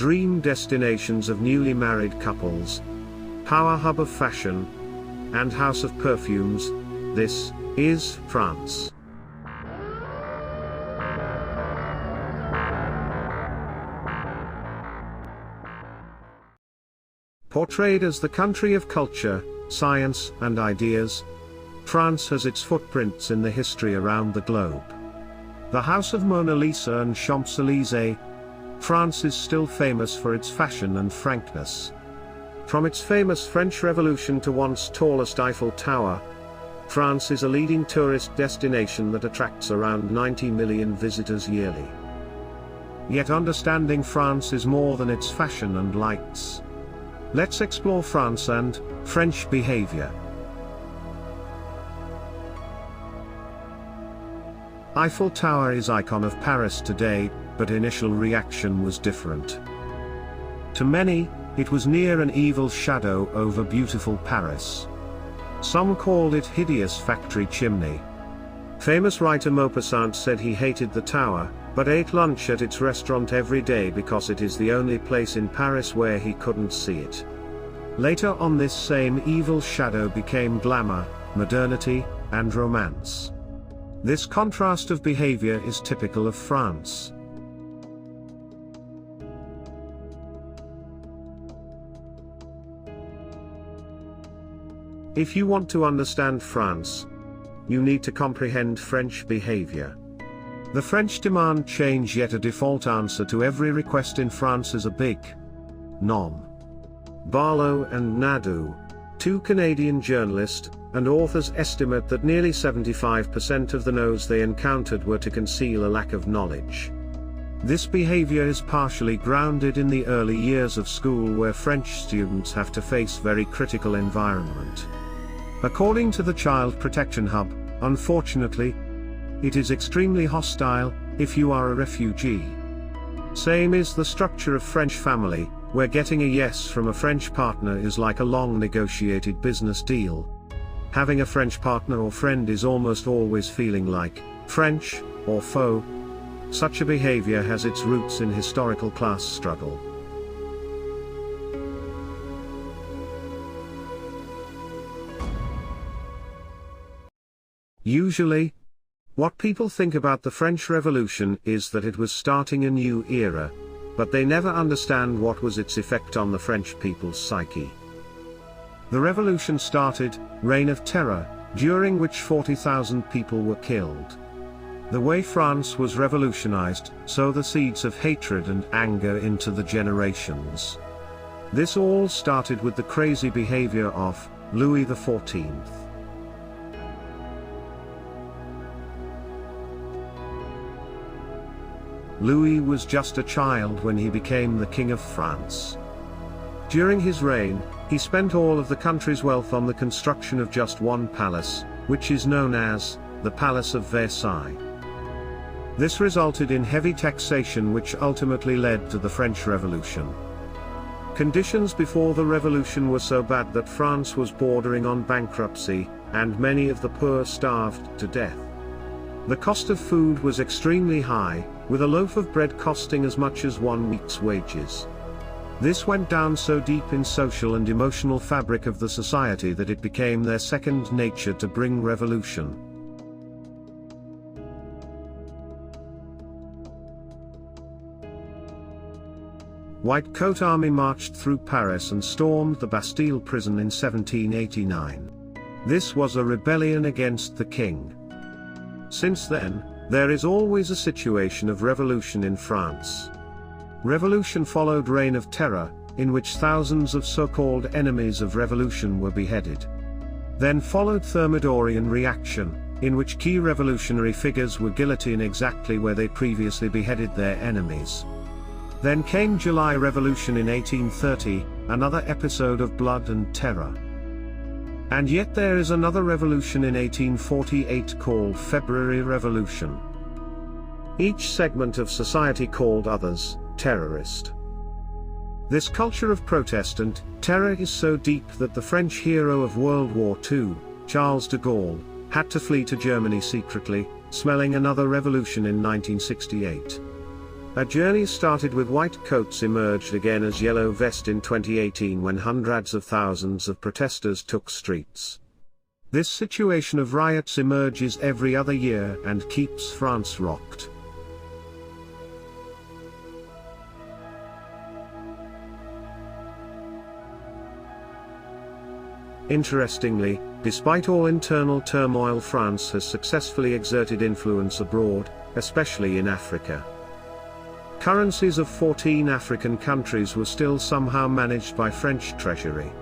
dream destinations of newly married couples, power hub of fashion, and house of perfumes. This is France. Portrayed as the country of culture, science, and ideas, France has its footprints in the history around the globe. The House of Mona Lisa and Champs-Élysées, France is still famous for its fashion and frankness. From its famous French Revolution to once tallest Eiffel Tower, France is a leading tourist destination that attracts around 90 million visitors yearly. Yet understanding France is more than its fashion and lights. Let's explore France and French behavior. Eiffel Tower is icon of Paris today, but initial reaction was different. To many, it was near an evil shadow over beautiful Paris. Some called it hideous factory chimney. Famous writer Maupassant said he hated the tower, but ate lunch at its restaurant every day because it is the only place in Paris where he couldn't see it. Later on, this same evil shadow became glamour, modernity, and romance. This contrast of behavior is typical of France. If you want to understand France, you need to comprehend French behavior. The French demand change, yet a default answer to every request in France is a big nom. Barlow and Nadeau, two Canadian journalists and authors, estimate that nearly 75% of the no's they encountered were to conceal a lack of knowledge. This behavior is partially grounded in the early years of school, where French students have to face very critical environment. According to the Child Protection Hub, unfortunately, it is extremely hostile if you are a refugee. Same is the structure of French family, where getting a yes from a French partner is like a long negotiated business deal. Having a French partner or friend is almost always feeling like French or foe. Such a behavior has its roots in historical class struggle. Usually, what people think about the French Revolution is that it was starting a new era, but they never understand what was its effect on the French people's psyche. The revolution started, Reign of Terror, during which 40,000 people were killed. The way France was revolutionized, sow the seeds of hatred and anger into the generations. This all started with the crazy behavior of Louis XIV. Louis was just a child when he became the King of France. During his reign, he spent all of the country's wealth on the construction of just one palace, which is known as the Palace of Versailles. This resulted in heavy taxation, which ultimately led to the French Revolution. Conditions before the revolution were so bad that France was bordering on bankruptcy, and many of the poor starved to death. The cost of food was extremely high, with a loaf of bread costing as much as 1 week's wages. This went down so deep in social and emotional fabric of the society that it became their second nature to bring revolution. White Coat Army marched through Paris and stormed the Bastille prison in 1789. This was a rebellion against the king. Since then, there is always a situation of revolution in France. Revolution followed Reign of Terror, in which thousands of so-called enemies of revolution were beheaded. Then followed Thermidorian reaction, in which key revolutionary figures were guillotined exactly where they previously beheaded their enemies. Then came July Revolution in 1830, another episode of blood and terror. And yet there is another revolution in 1848 called February Revolution. Each segment of society called others terrorist. This culture of protest and terror is so deep that the French hero of World War II, Charles de Gaulle, had to flee to Germany secretly, smelling another revolution in 1968. A journey started with white coats emerged again as yellow vest in 2018 when hundreds of thousands of protesters took streets. This situation of riots emerges every other year and keeps France rocked. Interestingly, despite all internal turmoil, France has successfully exerted influence abroad, especially in Africa. Currencies of 14 African countries were still somehow managed by French treasury.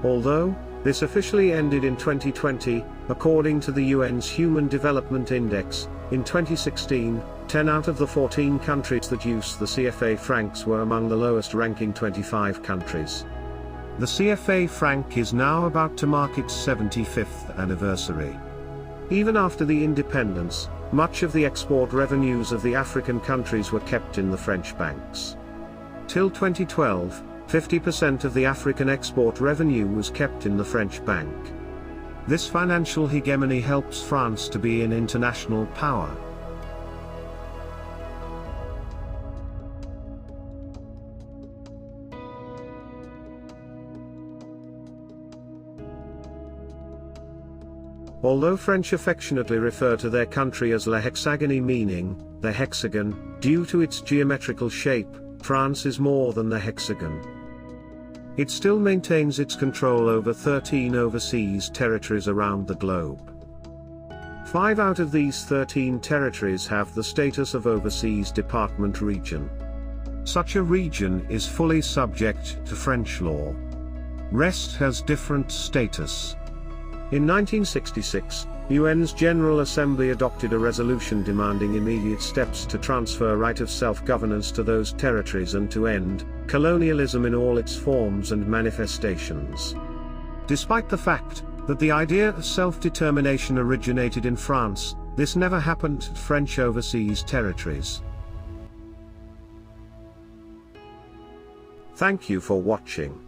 Although, this officially ended in 2020, according to the UN's Human Development Index. In 2016, 10 out of the 14 countries that use the CFA francs were among the lowest-ranking 25 countries. The CFA franc is now about to mark its 75th anniversary. Even after the independence, much of the export revenues of the African countries were kept in the French banks. Till 2012, 50% of the African export revenue was kept in the French bank. This financial hegemony helps France to be an international power. Although French affectionately refer to their country as la hexagonie, meaning the hexagon, due to its geometrical shape, France is more than the hexagon. It still maintains its control over 13 overseas territories around the globe. 5 out of these 13 territories have the status of overseas department region. Such a region is fully subject to French law. Rest has different status. In 1966, UN's General Assembly adopted a resolution demanding immediate steps to transfer right of self-governance to those territories and to end colonialism in all its forms and manifestations. Despite the fact that the idea of self-determination originated in France, this never happened at French overseas territories. Thank you for watching.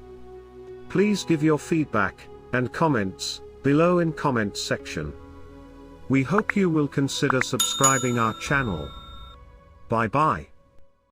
Please give your feedback and comments below in comment section. We hope you will consider subscribing our channel. Bye bye.